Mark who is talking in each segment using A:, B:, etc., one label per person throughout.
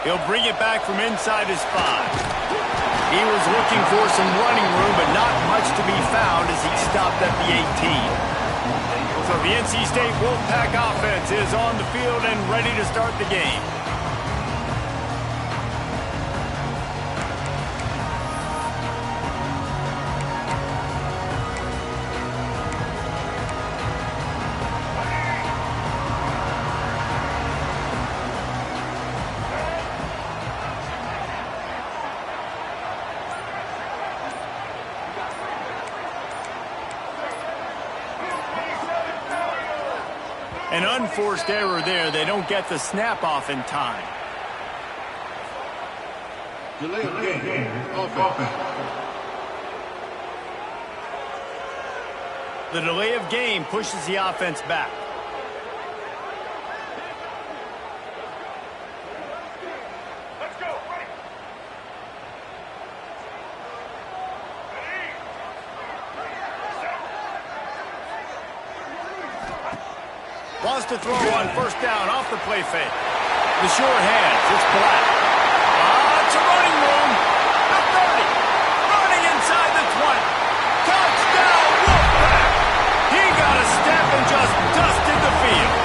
A: He'll bring it back from inside his 5. He was looking for some running room, but not much to be found as he stopped at the 18. So the NC State Wolfpack offense is on the field and ready to start the game. An unforced error there. They don't get the snap off in time.
B: Delay of game. Offense.
A: The delay of game pushes the offense back. Wants to throw on first down off the play fake. The short hands. It's Black. It's a running room. The 30. Running inside the 20. Touchdown, Wolfpack. He got a step and just dusted the field.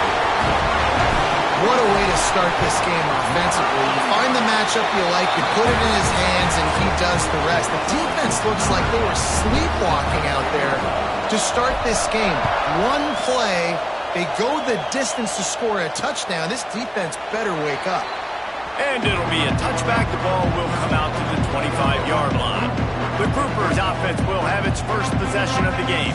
C: What a way to start this game offensively. You find the matchup you like, you put it in his hands, and he does the rest. The defense looks like they were sleepwalking out there to start this game. One play. They go the distance to score a touchdown. This defense better wake up.
A: And it'll be a touchback. The ball will come out to the 25-yard line. The Groupers offense will have its first possession of the game.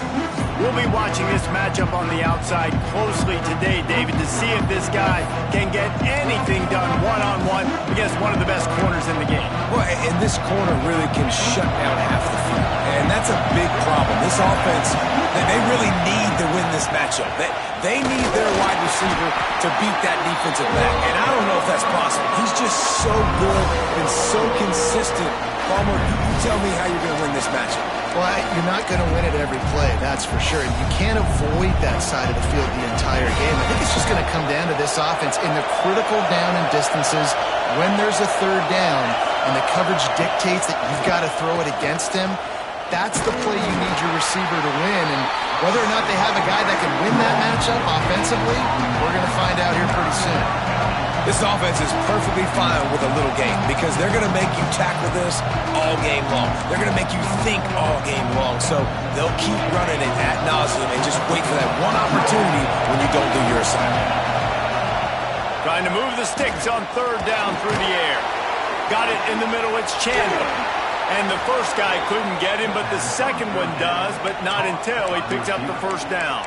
A: We'll be watching this matchup on the outside closely today, David, to see if this guy can get anything done one-on-one against one of the best corners in the game.
D: Well, and this corner really can shut down half the field. And that's a big problem. This offense, they really need to win this matchup. They need their wide receiver to beat that defensive back. And I don't know if that's possible. He's just so good and so consistent. Palmer, you tell me how you're going to win this matchup.
C: Well, you're not going to win it every play, that's for sure. You can't avoid that side of the field the entire game. I think it's just going to come down to this offense in the critical down and distances when there's a third down and the coverage dictates that you've got to throw it against him. That's the play you need your receiver to win. And whether or not they have a guy that can win that matchup offensively, we're going to find out here pretty soon.
D: This offense is perfectly fine with a little game because they're going to make you tackle this all game long. They're going to make you think all game long. So they'll keep running it ad nauseum and just wait for that one opportunity when you don't do your assignment.
A: Trying to move the sticks on third down through the air. Got it in the middle. It's Chandler. And the first guy couldn't get him, but the second one does, but not until he picks up the first down.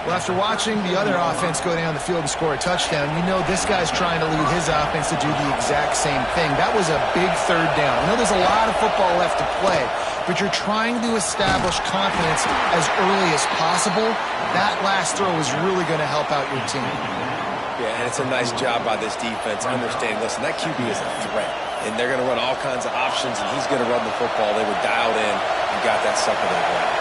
C: Well, after watching the other offense go down the field and score a touchdown, you know this guy's trying to lead his offense to do the exact same thing. That was a big third down. I know there's a lot of football left to play, but you're trying to establish confidence as early as possible. That last throw is really going to help out your team.
D: Yeah, and it's a nice job by this defense. Understand, listen, that QB is a threat. And they're going to run all kinds of options, and he's going to run the football. They were dialed in and got that sucker to the ground.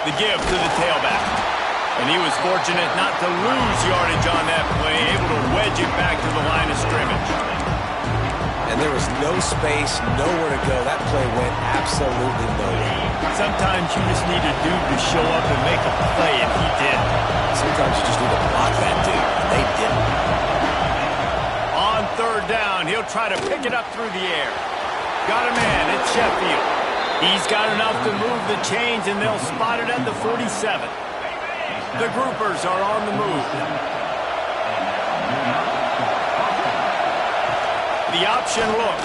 A: The give to the tailback. And he was fortunate not to lose yardage on that play, able to wedge it back to the line of scrimmage.
D: And there was no space, nowhere to go. That play went absolutely nowhere.
A: Sometimes you just need a dude to show up and make a play, and he did.
D: Sometimes you just need to block that dude, and they didn't.
A: On third down, he'll try to pick it up through the air. Got a man, it's Sheffield. He's got enough to move the chains, and they'll spot it at the 47. The Groupers are on the move. The option look.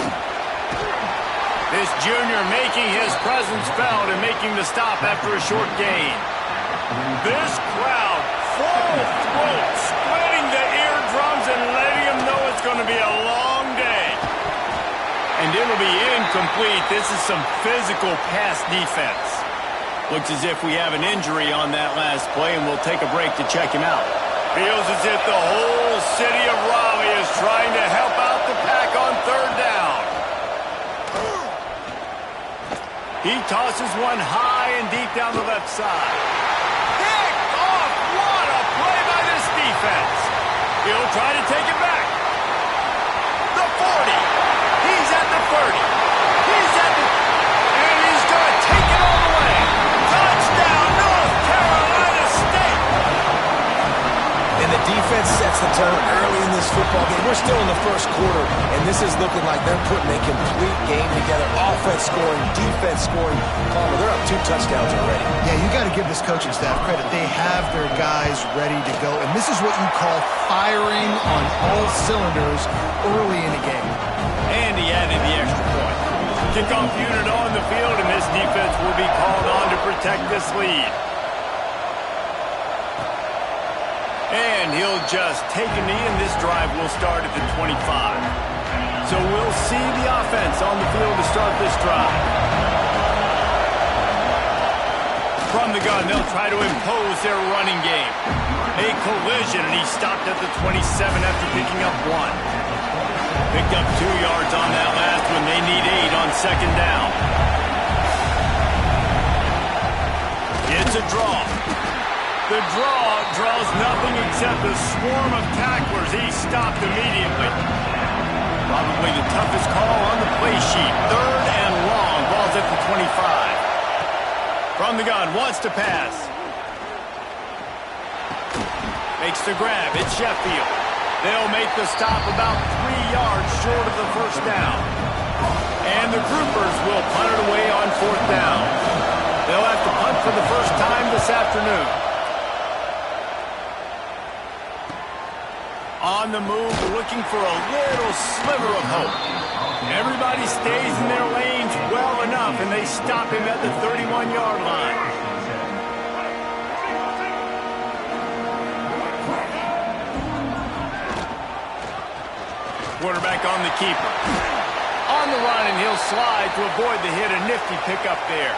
A: This junior making his presence felt and making the stop after a short gain. This crowd, full throat, splitting the eardrums and letting him know it's going to be a long day. And it'll be incomplete. This is some physical pass defense. Looks as if we have an injury on that last play, and we'll take a break to check him out. Feels as if the whole city of Raleigh is trying to help out the Pack on third down. He tosses one high and deep down the left side. Picked off! What a play by this He'll try to take it back. The 40. He's at the 30. He's at the... And he's going to take it all the way. Touchdown, North Carolina State.
D: And the defense sets the tone early in this football game. We're still in the first quarter, and this is looking like they're putting a complete game together. Offense scoring, defense scoring. Palmer, they're up 2 touchdowns already.
C: Yeah, you got to give this coaching staff credit. They have their guys ready to go, and this is what you call firing on all cylinders early in a game.
A: And he added the extra point. Kickoff unit on the field, and this defense will be called on to protect this lead. And he'll just take a knee, and this drive will start at the 25. So we'll see the offense on the field to start this drive. From the gun, they'll try to impose their running game. A collision, and he stopped at the 27 after picking up 1. Picked up 2 yards on that last one. They need 8 on second down. It's a draw. The draw draws nothing except a swarm of tacklers. He stopped immediately. Probably the toughest call on the play sheet. 3rd and long. Ball's at the 25. From the gun, wants to pass. Makes the grab. It's Sheffield. They'll make the stop about 3 yards short of the first down. And the Groupers will punt it away on 4th down. They'll have to punt for the first time this afternoon. On the move, looking for a little sliver of hope. Everybody stays in their lanes well enough, and they stop him at the 31-yard line. Quarterback on the keeper. On the run, and he'll slide to avoid the hit. A nifty pickup there.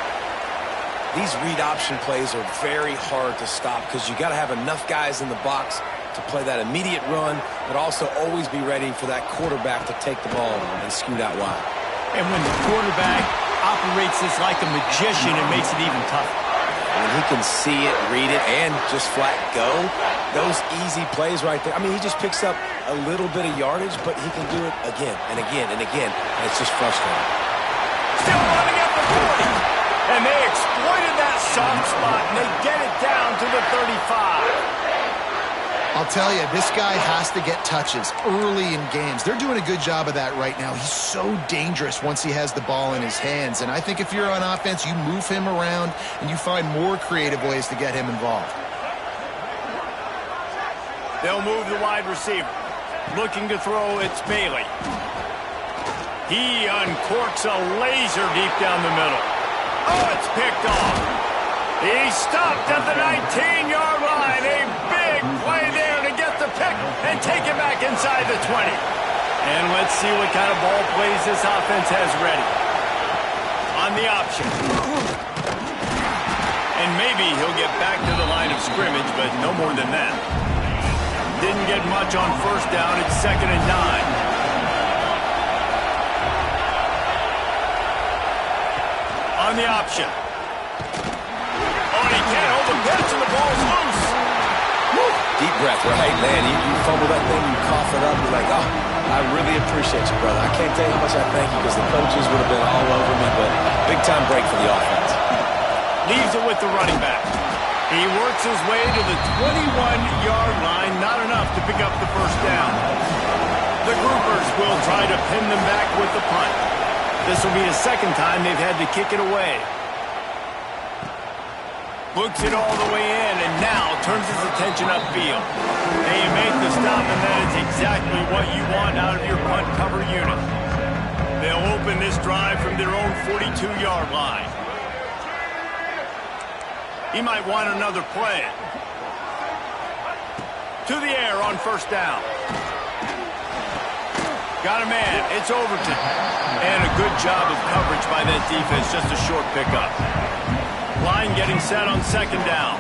D: These read option plays are very hard to stop because you got to have enough guys in the box to play that immediate run, but also always be ready for that quarterback to take the ball and scoot out wide.
A: And when the quarterback operates this like a magician, it makes it even tougher.
D: When he can see it, read it, and just flat go, those easy plays right there. I mean, he just picks up a little bit of yardage, but he can do it again and again and again, and it's just frustrating.
A: Still running at the 40, and they exploited that soft spot, and they get it down to the 35.
C: I'll tell you, this guy has to get touches early in games. They're doing a good job of that right now. He's so dangerous once he has the ball in his hands. And I think if you're on offense, you move him around and you find more creative ways to get him involved.
A: They'll move the wide receiver. Looking to throw, it's Bailey. He uncorks a laser deep down the middle. Oh, it's picked off. He stopped at the 19-yard line. A big play there to get the pick and take it back inside the 20. And let's see what kind of ball plays this offense has ready. On the option. And maybe he'll get back to the line of scrimmage, but no more than that. Didn't get much on first down. It's 2nd and 9. On the option. He can't hold the pitch, and the ball's loose.
D: Woo. Deep breath, right? Man, you fumble that thing, you cough it up, you're like, oh, I really appreciate you, brother. I can't tell you how much I thank you because the coaches would have been all over me, but big-time break for the offense.
A: Leaves it with the running back. He works his way to the 21-yard line, not enough to pick up the first down. The Groupers will try to pin them back with the punt. This will be the second time they've had to kick it away. Looks it all the way in, and now turns his attention upfield. They make the stop, and that is exactly what you want out of your punt cover unit. They'll open this drive from their own 42-yard line. He might want another play. To the air on first down. Got a man. It's Overton. And a good job of coverage by that defense. Just a short pickup. Line getting set on second down.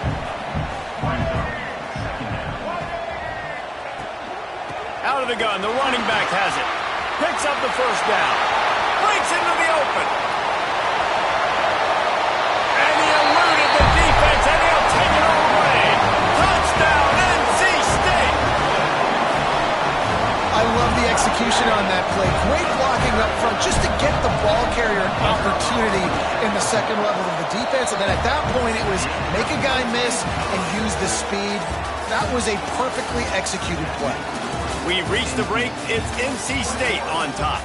A: Out of the gun, the running back has it. Picks up the first down. Breaks into the open. And he eluded the defense, and he'll take it all away. Touchdown, NC State.
C: I love the execution on that play. Great blocking up front just to get the ball carrier an opportunity in the second level of the defense. And then at that point, it was make a guy miss and use the speed. That was a perfectly executed play.
A: We reached the break. It's NC State on top.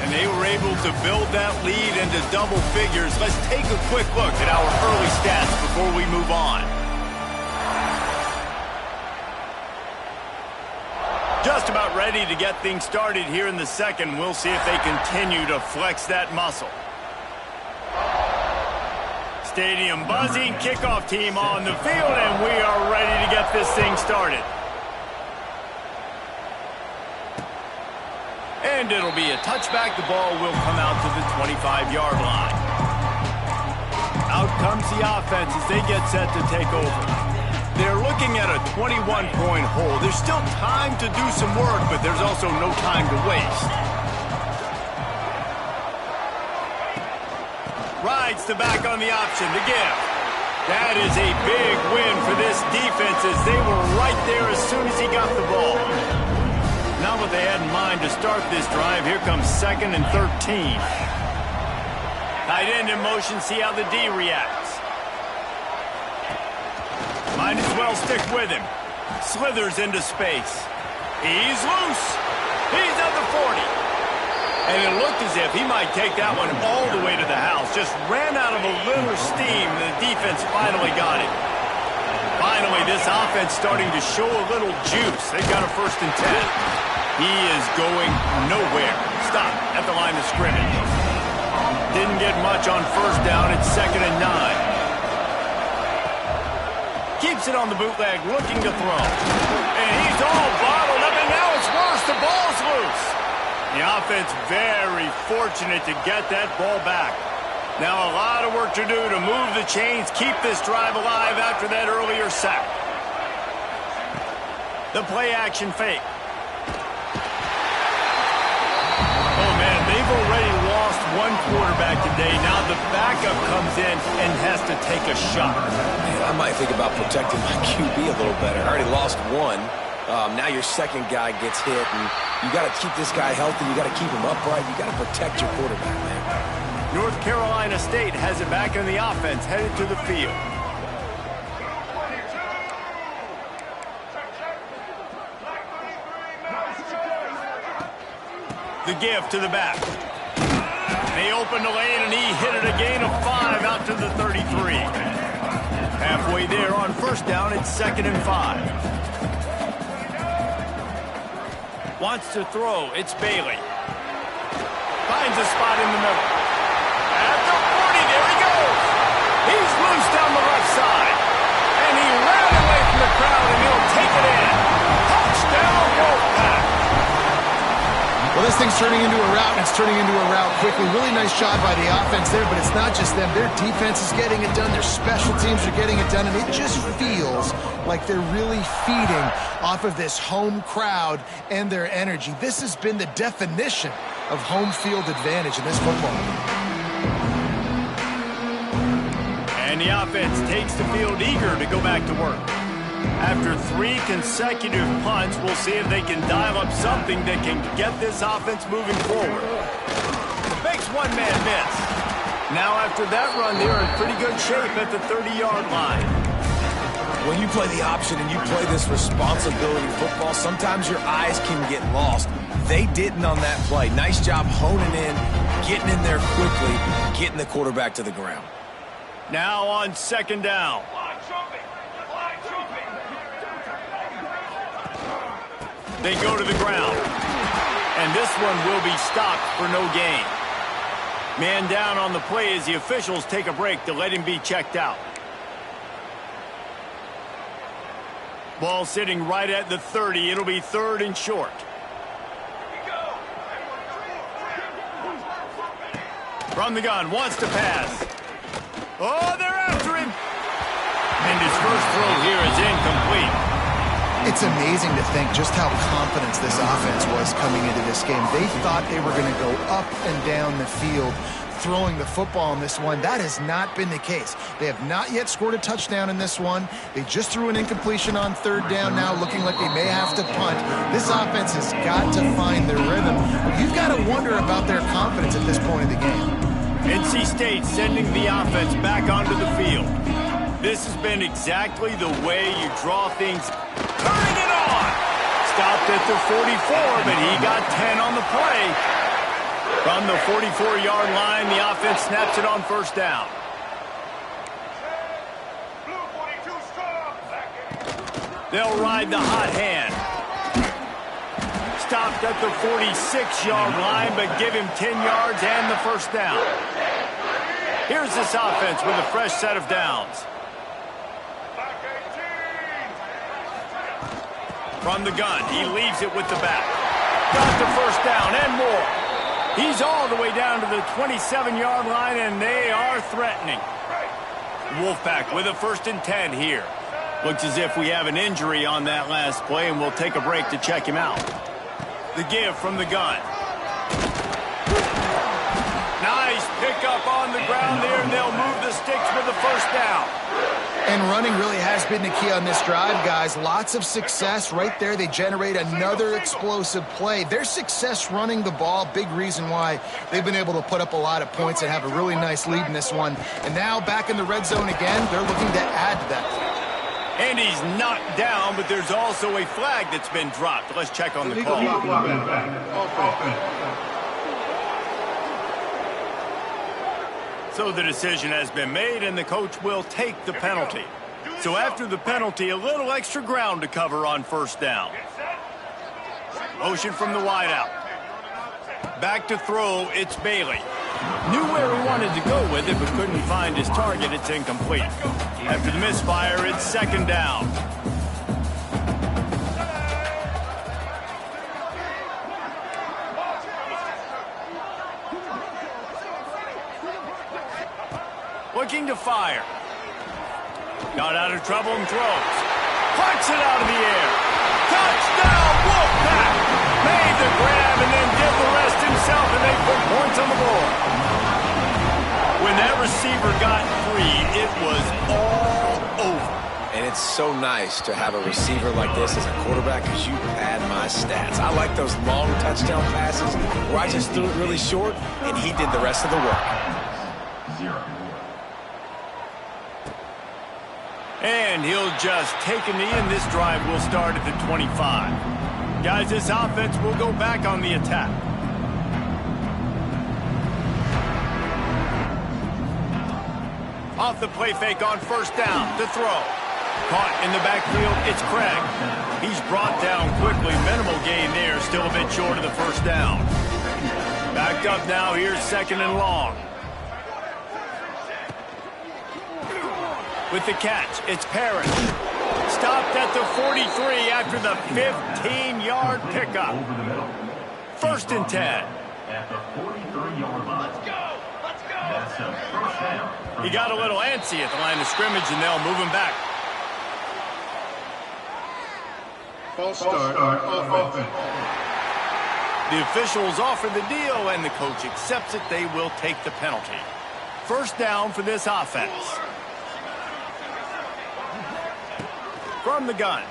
A: And they were able to build that lead into double figures. Let's take a quick look at our early stats before we move on. Just about ready to get things started here in the second. We'll see if they continue to flex that muscle. Stadium buzzing, kickoff team on the field, and we are ready to get this thing started. And it'll be a touchback. The ball will come out to the 25-yard line. Out comes the offense as they get set to take over. They're looking at a 21-point hole. There's still time to do some work, but there's also no time to waste. Rides the back on the option, the give. That is a big win for this defense as they were right there as soon as he got the ball. Not what they had in mind to start this drive. Here comes 2nd and 13. Tight end in motion, see how the D reacts. Might as well stick with him. Slithers into space. He's loose. He's at the 40. And it looked as if he might take that one all the way to the house. Just ran out of a little steam, and the defense finally got it. Finally, this offense starting to show a little juice. They've got a 1st and 10. He is going nowhere. Stop at the line of scrimmage. Didn't get much on 1st down. It's 2nd and 9. Keeps it on the bootleg, looking to throw. And he's all bottled up, and now it's worse. The ball's loose. The offense very fortunate to get that ball back. Now a lot of work to do to move the chains, keep this drive alive after that earlier sack. The play action fake. Oh, man, they've already lost one quarterback today. Now the backup comes in and has to take a shot.
D: Man, I might think about protecting my QB a little better. I already lost one. Now your second guy gets hit, and you got to keep this guy healthy. You got to keep him upright. You got to protect your quarterback, man.
A: North Carolina State has it back in the offense, headed to the field. The give to the back. They opened the lane, and he hit it a gain of 5 out to the 33. Halfway there on 1st down, it's 2nd and 5. Wants to throw. It's Bailey. Finds a spot in the middle. At the 40, there he goes. He's loose down the left side. And he ran away from the crowd, and he'll take it in. Touchdown, Wolfpack.
C: Well, this thing's turning into a route, and it's turning into a route quickly. Really nice job by the offense there, but it's not just them. Their defense is getting it done. Their special teams are getting it done, and it just feels like they're really feeding off of this home crowd and their energy. This has been the definition of home field advantage in this football game.
A: And the offense takes the field eager to go back to work. After 3 consecutive punts, we'll see if they can dial up something that can get this offense moving forward. Makes one man miss. Now after that run, they're in pretty good shape at the 30-yard line.
D: When you play the option and you play this responsibility football, sometimes your eyes can get lost. They didn't on that play. Nice job honing in, getting in there quickly, getting the quarterback to the ground.
A: Now on 2nd down. They go to the ground. And this one will be stopped for no gain. Man down on the play as the officials take a break to let him be checked out. Ball sitting right at the 30. It'll be 3rd and short. From the gun, wants to pass. Oh, they're after him. And his first throw here is incomplete.
C: It's amazing to think just how confident this offense was coming into this game. They thought they were going to go up and down the field throwing the football in this one. That has not been the case. They have not yet scored a touchdown in this one. They just threw an incompletion on third down now, looking like they may have to punt. This offense has got to find their rhythm. You've got to wonder about their confidence at this point of the game.
A: NC State sending the offense back onto the field. This has been exactly the way you draw things. Turning it on! Stopped at the 44, but he got 10 on the play. From the 44-yard line, the offense snaps it on first down. They'll ride the hot hand. Stopped at the 46-yard line, but give him 10 yards and the first down. Here's this offense with a fresh set of downs. From the gun, he leaves it with the back. Got the first down and more. He's all the way down to the 27-yard line, and they are threatening. Wolfpack with a 1st and 10 here. Looks as if we have an injury on that last play, and we'll take a break to check him out. The give from the gun. Nice pickup on the ground there, and they'll move the sticks with the first down.
C: And running really has been the key on this drive, guys. Lots of success right there. They generate another explosive play. Their success running the ball, big reason why they've been able to put up a lot of points and have a really nice lead in this one. And now back in the red zone again, they're looking to add to that.
A: And he's knocked down, but there's also a flag that's been dropped. Let's check on the call. So the decision has been made, and the coach will take the penalty. So after the penalty, a little extra ground to cover on first down. Motion from the wideout. Back to throw, it's Bailey. Knew where he wanted to go with it, but couldn't find his target. It's incomplete. After the misfire, it's 2nd down. Looking to fire. Got out of trouble and throws. Punts it out of the air. Touchdown, Wolfpack! Made the grab and then did the rest himself, and they put points on the board. When that receiver got free, it was all over.
D: And it's so nice to have a receiver like this as a quarterback because you pad my stats. I like those long touchdown passes where I just threw it really short, and he did the rest of the work.
A: And he'll just take a knee, and this drive will start at the 25. Guys, this offense will go back on the attack. Off the play fake on first down to throw. Caught in the backfield, it's Craig. He's brought down quickly. Minimal gain there, still a bit short of the first down. Backed up now, here's 2nd and long. With the catch, it's Parrish. Stopped at the 43 after the 15-yard pickup. 1st and 10.
E: At the 43-yard line. Let's go! Let's go! That's a first down.
A: He got a little antsy at the line of scrimmage, and they'll move him back.
B: False start on offense.
A: The officials offer the deal, and the coach accepts it. They will take the penalty. First down for this offense. From the gun.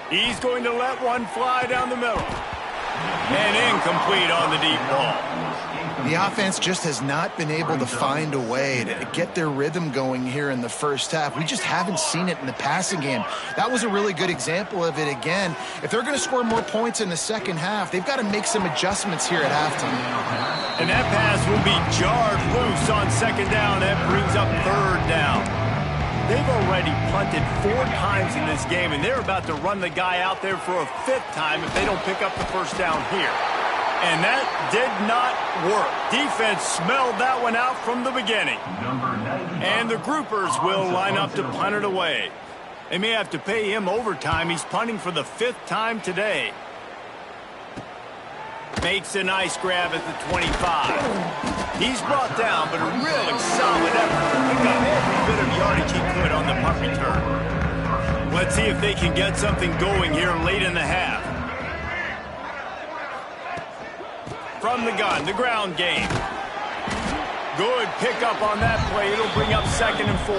A: He's going to let one fly down the middle. And incomplete on the deep ball.
C: The offense just has not been able to find a way to get their rhythm going here in the first half. We just haven't seen it in the passing game. That was a really good example of it again. If they're going to score more points in the second half, they've got to make some adjustments here at halftime.
A: And that pass will be jarred loose on 2nd down. That brings up 3rd down. They've already punted 4 times in this game, and they're about to run the guy out there for a 5th time if they don't pick up the first down here. And that did not work. Defense smelled that one out from the beginning. And the groupers will line up to punt it away. They may have to pay him overtime. He's punting for the 5th time today. Makes a nice grab at the 25. He's brought down, but a really solid effort to pick up every bit of yardage he could on the punt return. Let's see if they can get something going here late in the half. From the gun, the ground game. Good pickup on that play. It'll bring up 2nd and 4.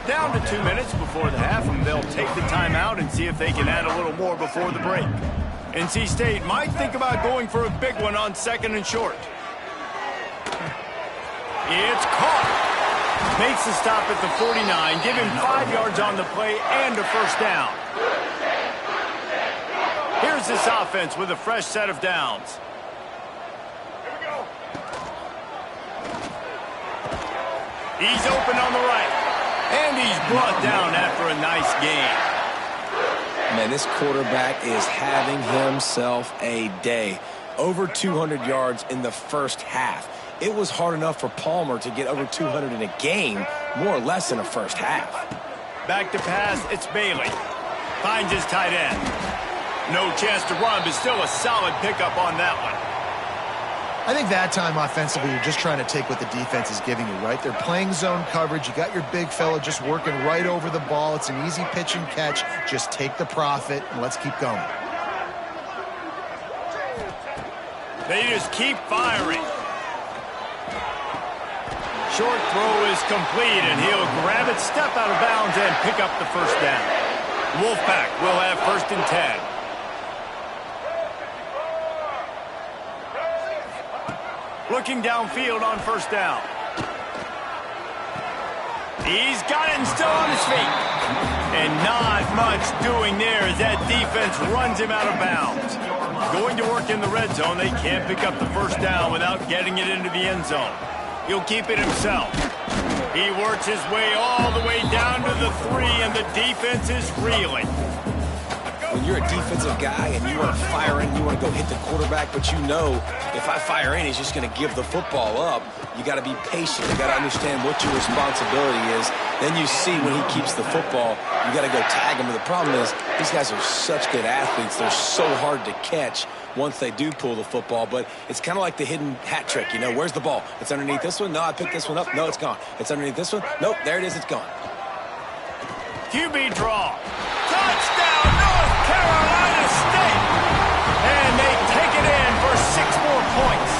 A: Down to 2 minutes before the half, and they'll take the timeout and see if they can add a little more before the break. NC State might think about going for a big one on 2nd and short. It's caught. Makes the stop at the 49. Give him 5 yards on the play and a first down. Here's this offense with a fresh set of downs. He's open on the right. And he's brought down after a nice gain.
D: Man, this quarterback is having himself a day. Over 200 yards in the first half. It was hard enough for Palmer to get over 200 in a game, more or less in a first half.
A: Back to pass, it's Bailey. Finds his tight end. No chance to run, but still a solid pickup on that one.
C: I think that time offensively, you're just trying to take what the defense is giving you, right? They're playing zone coverage. You got your big fella just working right over the ball. It's an easy pitch and catch. Just take the profit, and let's keep going.
A: They just keep firing. Short throw is complete, and he'll grab it, step out of bounds, and pick up the first down. Wolfpack will have 1st and 10. Looking downfield on 1st down. He's got it and still on his feet. And not much doing there as that defense runs him out of bounds. Going to work in the red zone, they can't pick up the first down without getting it into the end zone. He'll keep it himself. He works his way all the way down to the 3, and the defense is reeling.
D: When you're a defensive guy and you want to fire in, you want to go hit the quarterback, but you know if I fire in, he's just going to give the football up. You got to be patient. You got to understand what your responsibility is. Then you see when he keeps the football, you got to go tag him. But the problem is these guys are such good athletes. They're so hard to catch once they do pull the football. But it's kind of like the hidden hat trick. You know, where's the ball? It's underneath this one. No, I picked this one up. No, it's gone. It's underneath this one. Nope, there it is. It's gone.
A: QB draw. Touchdown, North Carolina State. And they take it in for 6 more points.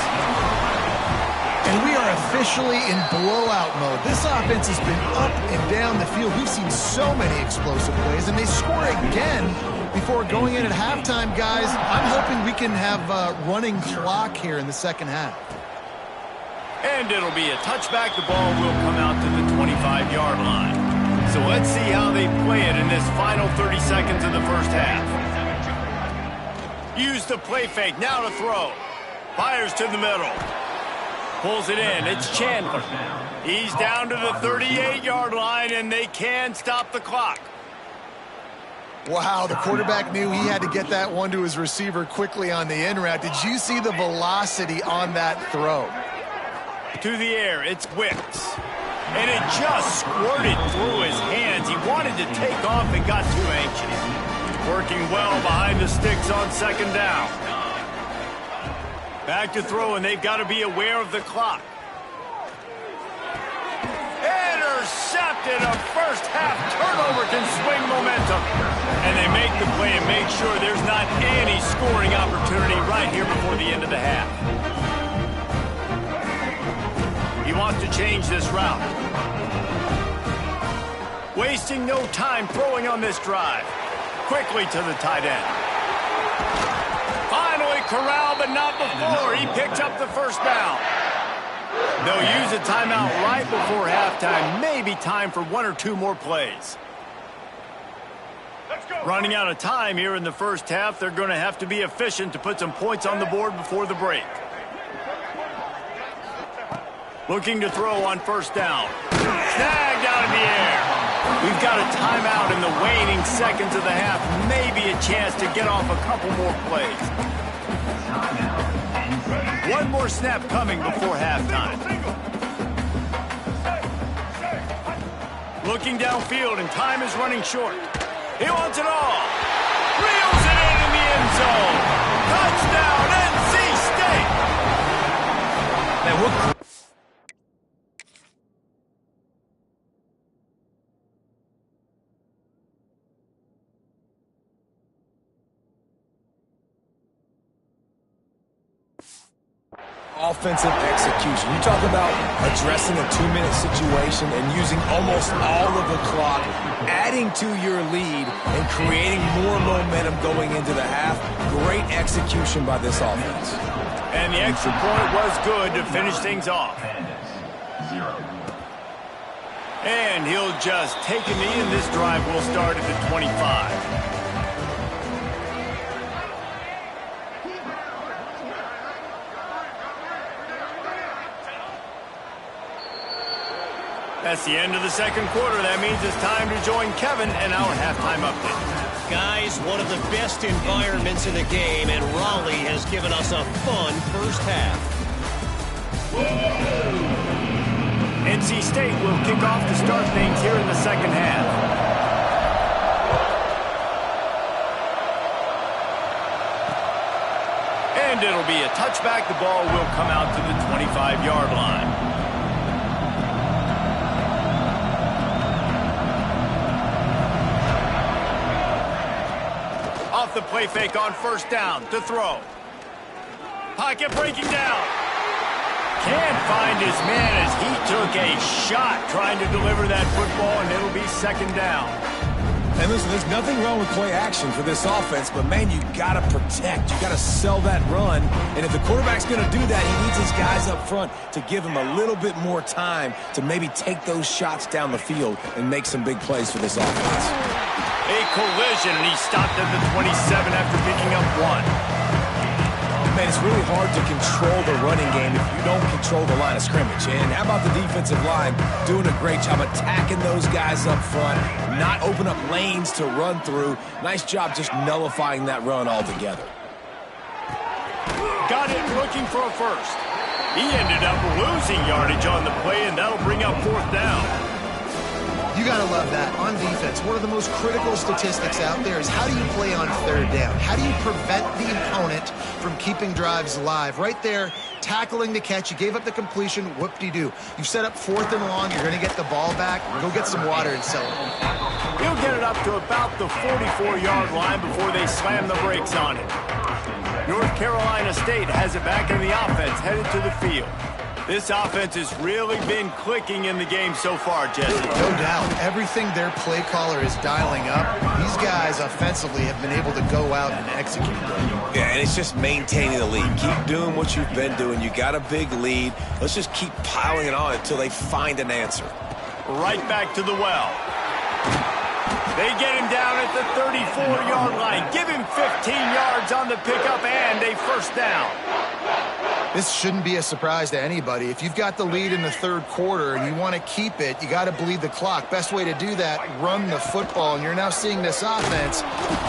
C: And we are officially in blowout mode. This offense has been up and down the field. We've seen so many explosive plays, and they score again before going in at halftime, guys. I'm hoping we can have a running clock here in the second half.
A: And it'll be a touchback. The ball will come out to the 25-yard line. So let's see how they play it in this final 30 seconds of the first half. Use the play fake, now to throw. Fires to the middle. Pulls it in, it's Chandler. He's down to the 38-yard line, and they can stop the clock.
C: Wow, the quarterback knew he had to get that one to his receiver quickly on the in route. Did you see the velocity on that throw?
A: To the air, it's Wicks. And it just squirted through his hands. He wanted to take off and got too anxious. Working well behind the sticks on 2nd down. Back to throw, and they've got to be aware of the clock. Intercepted. A first half turnover can swing momentum. And they make the play and make sure there's not any scoring opportunity right here before the end of the half. He wants to change this route. Wasting no time throwing on this drive. Quickly to the tight end. Finally corralled, but not before. He picks up the first down. They'll use a timeout right before halftime. Maybe time for 1 or 2 more plays. Running out of time here in the first half. They're going to have to be efficient to put some points on the board before the break. Looking to throw on 1st down. Snagged out in the air. We've got a timeout in the waning seconds of the half. Maybe a chance to get off a couple more plays. 1 more snap coming before halftime. Looking downfield, and time is running short. He wants it all. Reels it in the end zone. Touchdown, NC State.
D: Man, what... Offensive execution. You talk about addressing a 2-minute situation and using almost all of the clock, adding to your lead and creating more momentum going into the half. Great execution by this offense.
A: And the extra point was good to finish things off. And he'll just take a knee, and this drive will start at the 25. That's the end of the second quarter. That means it's time to join Kevin and our halftime update.
F: Guys, one of the best environments in the game, and Raleigh has given us a fun first half.
A: NC State will kick off to start things here in the second half. And it'll be a touchback. The ball will come out to the 25-yard line. Off the play fake on first down to throw. Pocket breaking down. Can't find his man as he took a shot trying to deliver that football, and it'll be second down.
D: And listen, there's nothing wrong with play action for this offense, but, man, you got to protect. You got to sell that run. And if the quarterback's going to do that, he needs his guys up front to give him a little bit more time to maybe take those shots down the field and make some big plays for this offense.
A: A collision, and he stopped at the 27 after picking up one.
D: Man, it's really hard to control the running game if you don't control the line of scrimmage. And how about the defensive line doing a great job attacking those guys up front, not open up lanes to run through. Nice job just nullifying that run altogether.
A: Got it looking for a first. He ended up losing yardage on the play, and that'll bring up fourth down.
C: You got to love that. On defense, one of the most critical statistics out there is how do you play on third down? How do you prevent the opponent from keeping drives alive? Right there, tackling the catch. You gave up the completion. Whoop-de-doo. You set up fourth and long. You're going to get the ball back. Go get some water and sell it.
A: He'll get it up to about the 44-yard line before they slam the brakes on it. North Carolina State has it back in the offense, headed to the field. This offense has really been clicking in the game so far, Jesse.
C: No doubt. Everything their play caller is dialing up, these guys offensively have been able to go out and execute.
D: Yeah, and it's just maintaining the lead. Keep doing what you've been doing. You got a big lead. Let's just keep piling it on until they find an answer.
A: Right back to the well. They get him down at the 34-yard line. Give him 15 yards on the pickup and a first down.
C: This shouldn't be a surprise to anybody. If you've got the lead in the third quarter and you want to keep it, you got to bleed the clock. Best way to do that, run the football. And you're now seeing this offense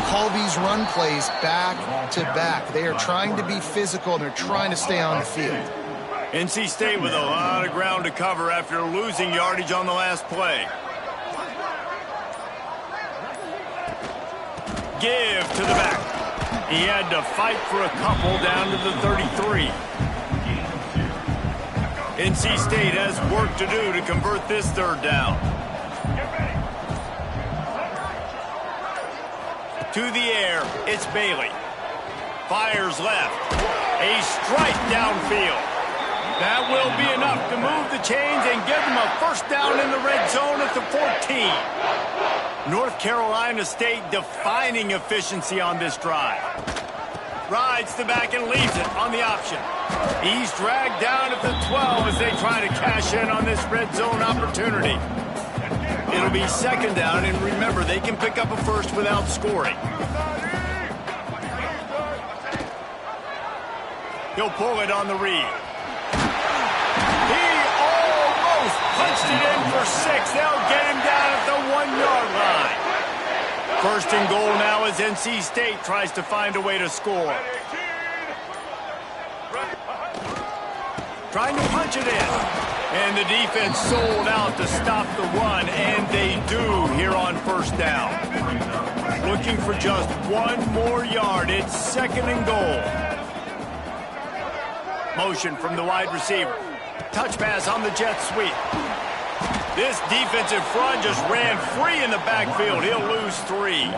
C: call these run plays back to back. They are trying to be physical, and they're trying to stay on the field.
A: NC State with a lot of ground to cover after losing yardage on the last play. Give to the back. He had to fight for a couple down to the 33. NC State has work to do to convert this third down. To the air, it's Bailey. Fires left. A strike downfield. That will be enough to move the chains and give them a first down in the red zone at the 14. North Carolina State defining efficiency on this drive. Rides the back and leaves it on the option. He's dragged down at the 12 as they try to cash in on this red zone opportunity. It'll be second down, and remember, they can pick up a first without scoring. He'll pull it on the read. He almost punched it in for 6. They'll get him down at the 1-yard line. First and goal now as NC State tries to find a way to score. Trying to punch it in. And the defense sold out to stop the run, and they do here on first down. Looking for just one more yard. It's second and goal. Motion from the wide receiver. Touch pass on the jet sweep. This defensive front just ran free in the backfield. He'll lose 3.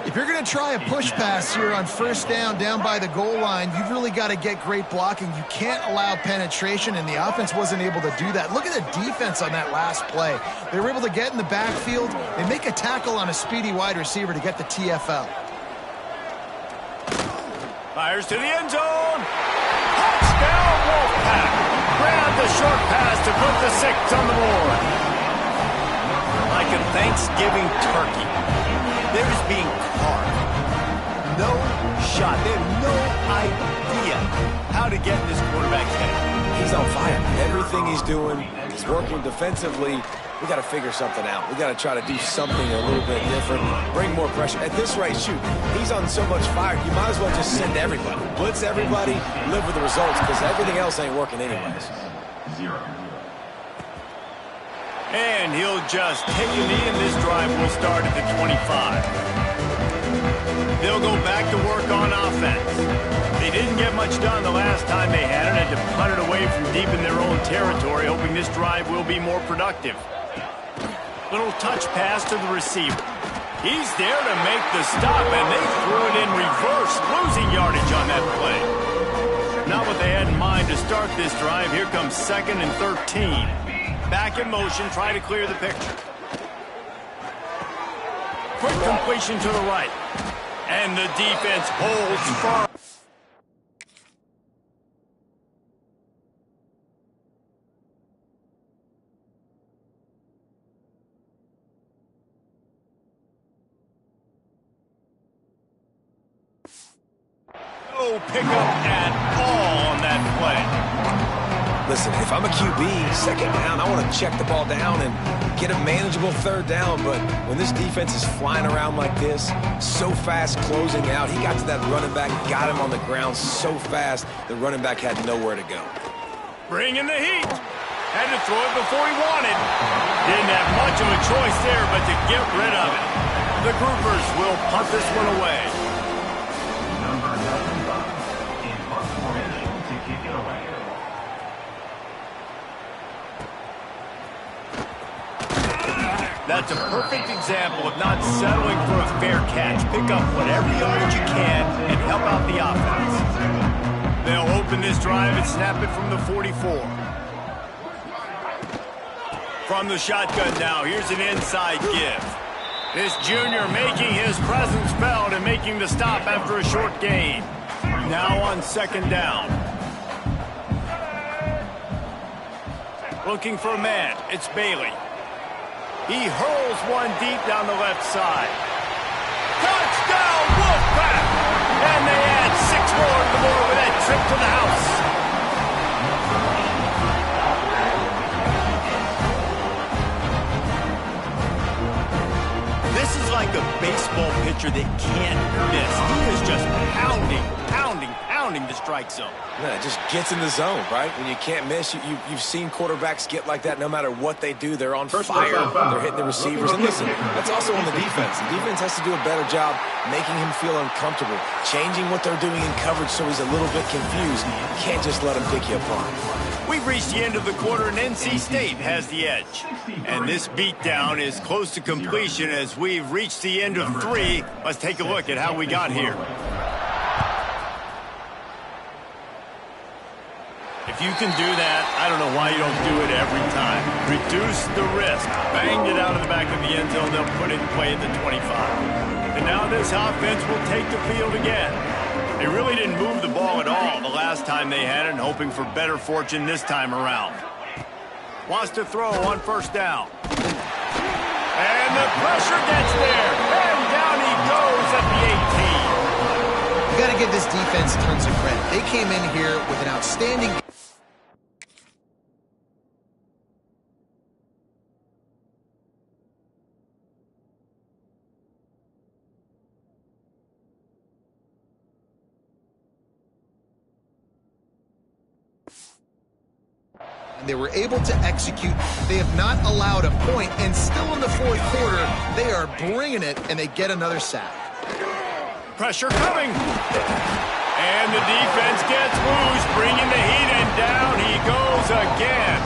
C: If you're going to try a push pass here on first down by the goal line, you've really got to get great blocking. You can't allow penetration, and the offense wasn't able to do that. Look at the defense on that last play. They were able to get in the backfield and make a tackle on a speedy wide receiver to get the TFL.
A: Fires to the end zone. Touchdown, Wolfpack. Grabbed the short pass to put the 6 on the board. Like a Thanksgiving turkey, there's being carved. No shot. They have no idea how to get in this quarterback's head.
D: He's on fire. Everything he's doing, he's working defensively. We got to figure something out. We got to try to do something a little bit different, bring more pressure. At this rate, shoot, he's on so much fire, you might as well just send everybody. Blitz everybody, live with the results, because everything else ain't working anyways.
E: 0.
A: And he'll just take a knee, and this drive will start at the 25. They'll go back to work on offense. They didn't get much done the last time they had it, and had to punt it away from deep in their own territory, hoping this drive will be more productive. Little touch pass to the receiver. He's there to make the stop, and they threw it in reverse, losing yardage on that play. Not what they had in mind to start this drive. Here comes 2nd and 13. Back in motion, try to clear the picture. Quick completion to the right. And the defense holds firm. No pickup at all on that play.
D: Listen, if I'm a QB, 2nd down, I want to check the ball down and get a manageable 3rd down. But when this defense is flying around like this, so fast closing out, he got to that running back, got him on the ground so fast, the running back had nowhere to go.
A: Bringing the heat. Had to throw it before he wanted. Didn't have much of a choice there but to get rid of it. The Groupers will punt this one away.
E: Number 9 in punt formation to kick it away.
A: That's a perfect example of not settling for a fair catch. Pick up whatever yardage you can and help out the offense. They'll open this drive and snap it from the 44. From the shotgun now, here's an inside give. This junior making his presence felt and making the stop after a short gain. Now on 2nd down. Looking for a man. It's Bailey. He hurls one deep down the left side. Touchdown, Wolfpack! And they add 6 more to the board with that trip to the house. This is like a baseball pitcher that can't miss. He is just pounding the strike zone.
D: Yeah, it just gets in the zone, right? When you can't miss, you've seen quarterbacks get like that no matter what they do. They're on fire. They're hitting the receivers. And listen, that's also on the defense. The defense has to do a better job making him feel uncomfortable, changing what they're doing in coverage so he's a little bit confused. You can't just let him pick you apart.
A: We've reached the end of the quarter, and NC State has the edge. And this beatdown is close to completion as we've reached the end of 3. Let's take a look at how we got here. If you can do that, I don't know why you don't do it every time. Reduce the risk. Banged it out of the back of the end zone. They'll put it in play at the 25. And now this offense will take the field again. They really didn't move the ball at all the last time they had it, and hoping for better fortune this time around. Wants to throw on 1st down. And the pressure gets there. And down he goes at the 18.
C: You got to give this defense tons of credit. They came in here with an outstanding... They were able to execute. They have not allowed a point, and still in the 4th quarter, they are bringing it, and they get another sack.
A: Pressure coming. And the defense gets loose, bringing the heat, and down he goes again.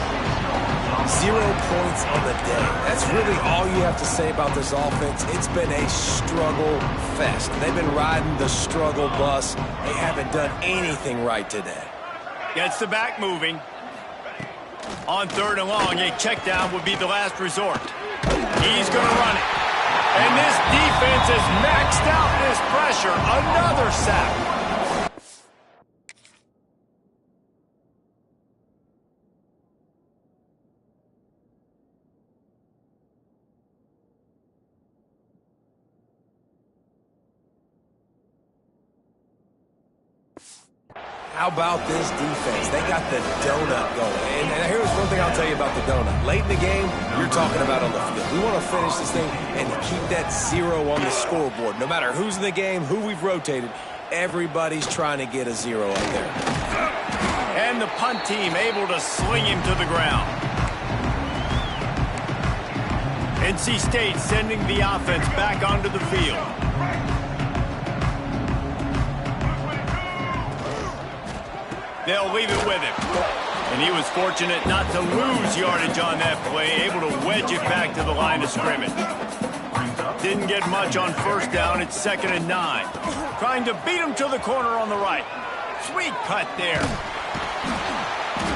D: 0 points on the day. That's really all you have to say about this offense. It's been a struggle fest. They've been riding the struggle bus. They haven't done anything right today.
A: Gets the back moving. On 3rd and long, a check down would be the last resort. He's going to run it. And this defense has maxed out this pressure. Another sack.
D: How about this defense? They got the donut going. And here's one thing I'll tell you about the donut. Late in the game, you're talking about on the field. We want to finish this thing and keep that 0 on the scoreboard. No matter who's in the game, who we've rotated, everybody's trying to get a 0 up there.
A: And the punt team able to sling him to the ground. NC State sending the offense back onto the field. They'll leave it with him. And he was fortunate not to lose yardage on that play, able to wedge it back to the line of scrimmage. Didn't get much on 1st down. It's 2nd and 9. Trying to beat him to the corner on the right. Sweet cut there.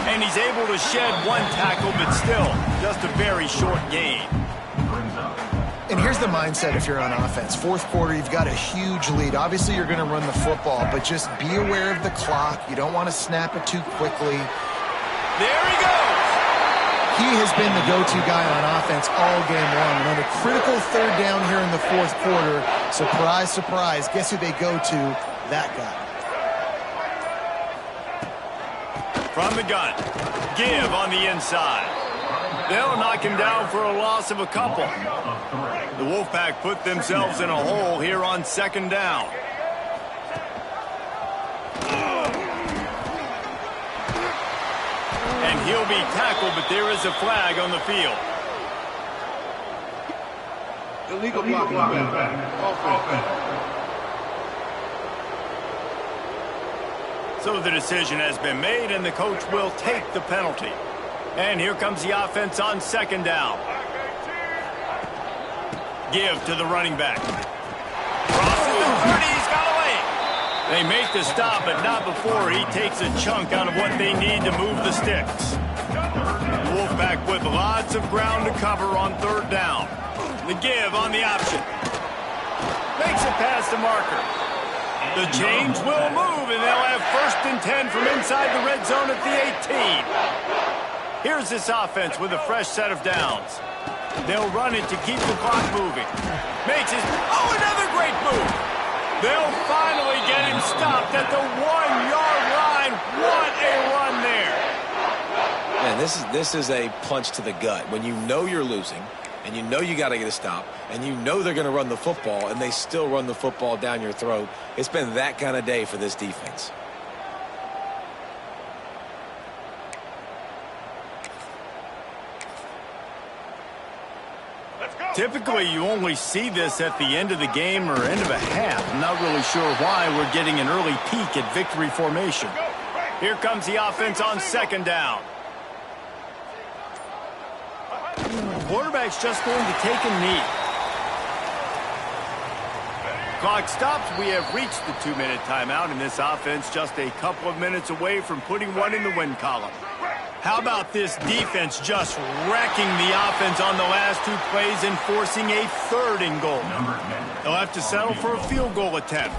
A: And he's able to shed 1 tackle, but still just a very short gain.
C: And here's the mindset if you're on offense. 4th quarter, you've got a huge lead. Obviously, you're going to run the football, but just be aware of the clock. You don't want to snap it too quickly.
A: There he goes!
C: He has been the go-to guy on offense all game long. And on a critical 3rd down here in the 4th quarter, surprise, surprise, guess who they go to? That guy.
A: From the gun, Give on the inside. They'll knock him down for a loss of a couple. The Wolfpack put themselves in a hole here on 2nd down. And he'll be tackled, but there is a flag on the field.
B: Illegal blocking offense.
A: So the decision has been made, and the coach will take the penalty. And here comes the offense on 2nd down. Give to the running back. Crosses the 30, he's got away. They make the stop, but not before he takes a chunk out of what they need to move the sticks. The Wolfpack with lots of ground to cover on 3rd down. The give on the option. Makes it past the marker. The chains will move, and they'll have 1st and 10 from inside the red zone at the 18. Here's this offense with a fresh set of downs. They'll run it to keep the clock moving. Makes his... Oh, another great move! They'll finally get him stopped at the 1-yard line. What a run there!
D: Man, this is a punch to the gut. When you know you're losing, and you know you got to get a stop, and you know they're going to run the football, and they still run the football down your throat. It's been that kind of day for this defense.
A: Typically, you only see this at the end of the game or end of a half. I'm not really sure why we're getting an early peek at victory formation. Here comes the offense on 2nd down. Quarterback's just going to take a knee. Clock stops. We have reached the 2-minute timeout, and this offense just a couple of minutes away from putting one in the win column. How about this defense just wrecking the offense on the last 2 plays and forcing a 3rd and goal? They'll have to settle for a field goal attempt.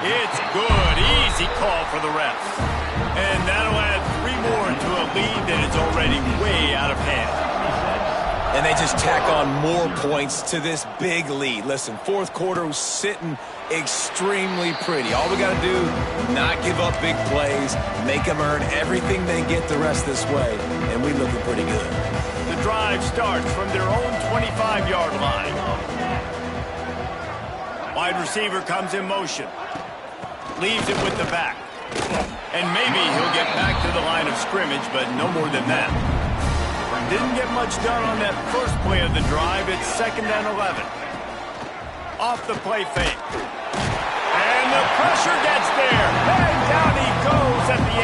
A: It's good. Easy call for the refs. And that'll add 3 more to a lead that is already way out of hand.
D: And they just tack on more points to this big lead. Listen, 4th quarter was sitting extremely pretty. All we got to do, not give up big plays, make them earn everything they get the rest this way, and we looking pretty good.
A: The drive starts from their own 25-yard line. Wide receiver comes in motion. Leaves it with the back. And maybe he'll get back to the line of scrimmage, but no more than that. Didn't get much done on that first play of the drive. It's 2nd and 11. Off the play fake. And the pressure gets there. And down he goes at the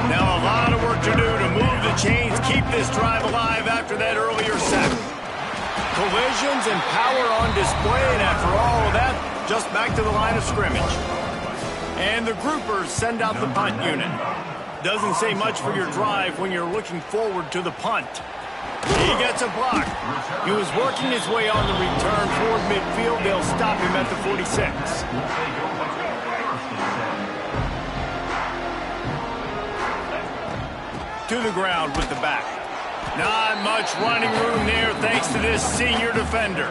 A: 18. Now a lot of work to do to move chains keep this drive alive after that earlier sack. Collisions and power on display, and after all of that, just back to the line of scrimmage. And the groupers send out the punt unit. Doesn't say much for your drive when you're looking forward to the punt. He gets a block. He was working his way on the return toward midfield. They'll stop him at the 46. To the ground with the back. Not much running room there thanks to this senior defender.